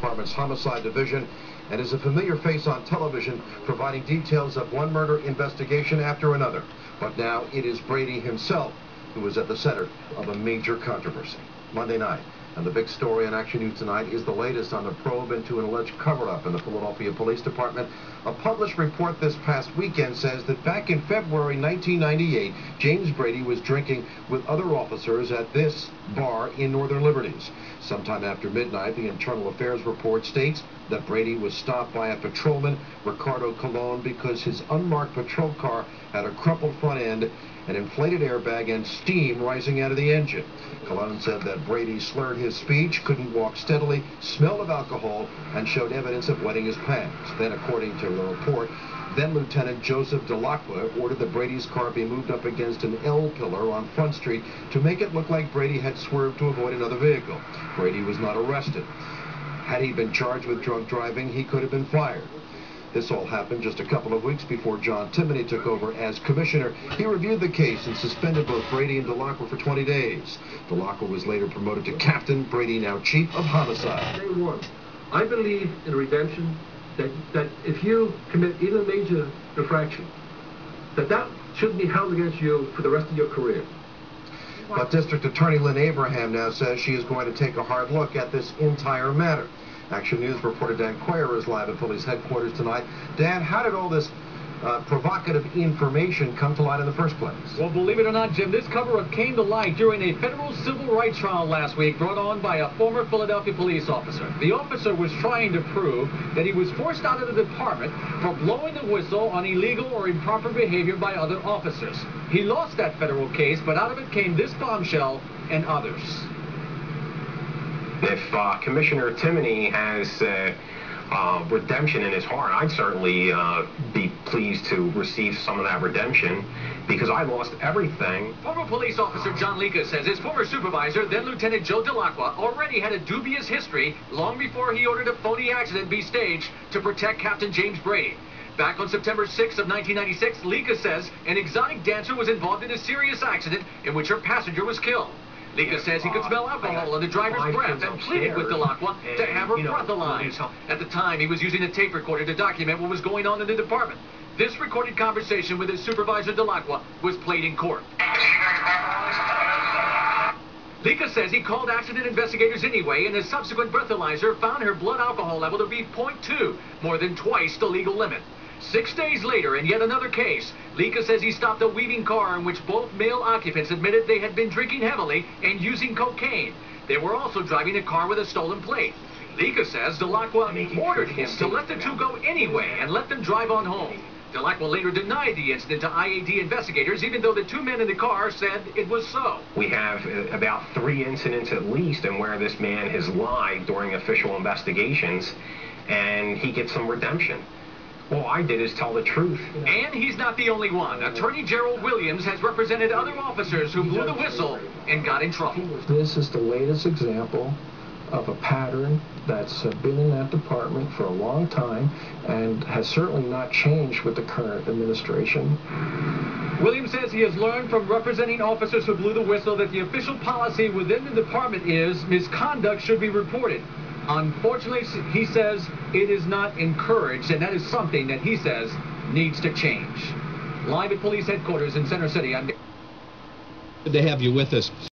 Department's Homicide Division and is a familiar face on television, providing details of one murder investigation after another. But now it is Brady himself who is at the center of a major controversy. Monday night, and the big story on Action News tonight is the latest on the probe into an alleged cover-up in the Philadelphia Police Department. A published report this past weekend says that back in February 1998, James Brady was drinking with other officers at this bar in Northern Liberties. Sometime after midnight, the Internal Affairs report states that Brady was stopped by a patrolman, Ricardo Colon, because his unmarked patrol car had a crumpled front end, an inflated airbag, and steam rising out of the engine. Colon said that Brady slurred his speech, couldn't walk steadily, smelled of alcohol, and showed evidence of wetting his pants. Then, according to the report, then Lieutenant Joseph DiLacqua ordered that Brady's car be moved up against an L pillar on Front Street to make it look like Brady had swerved to avoid another vehicle. Brady was not arrested. Had he been charged with drunk driving, he could have been fired. This all happened just a couple of weeks before John Timoney took over as commissioner. He reviewed the case and suspended both Brady and DiLacqua for 20 days. DiLacqua was later promoted to captain, Brady now chief of homicide. Day one, I believe in redemption, that if you commit even a major infraction, that shouldn't be held against you for the rest of your career. But District Attorney Lynn Abraham now says she is going to take a hard look at this entire matter. Action News reporter Dan Quayer is live at police headquarters tonight. Dan, how did all this provocative information come to light in the first place? Well, believe it or not, Jim, this cover-up came to light during a federal civil rights trial last week brought on by a former Philadelphia police officer. The officer was trying to prove that he was forced out of the department for blowing the whistle on illegal or improper behavior by other officers. He lost that federal case, but out of it came this bombshell and others. If Commissioner Timoney has redemption in his heart, I'd certainly be pleased to receive some of that redemption, because I lost everything. Former police officer John DiLacqua says his former supervisor, then Lieutenant Joe DiLacqua, already had a dubious history long before he ordered a phony accident be staged to protect Captain James Brady. Back on September 6th of 1996, DiLacqua says an exotic dancer was involved in a serious accident in which her passenger was killed. DiLacqua says he could smell alcohol in the driver's breath and pleaded with DiLacqua to have her breathalyzed. At the time, he was using a tape recorder to document what was going on in the department. This recorded conversation with his supervisor DiLacqua was played in court. DiLacqua says he called accident investigators anyway, and his subsequent breathalyzer found her blood alcohol level to be 0.2, more than twice the legal limit. 6 days later, in yet another case, DiLacqua says he stopped a weaving car in which both male occupants admitted they had been drinking heavily and using cocaine. They were also driving a car with a stolen plate. DiLacqua says DiLacqua ordered him to let the two go anyway and let them drive on home. DiLacqua later denied the incident to IAD investigators, even though the two men in the car said it was so. We have about 3 incidents at least in where this man has lied during official investigations, and he gets some redemption. All I did is tell the truth. And he's not the only one. Attorney Gerald Williams has represented other officers who blew the whistle and got in trouble. This is the latest example of a pattern that's been in that department for a long time and has certainly not changed with the current administration. Williams says he has learned from representing officers who blew the whistle that the official policy within the department is misconduct should be reported. Unfortunately, he says it is not encouraged, and that is something that he says needs to change. Live at police headquarters in Center City, I'm... Good to have you with us.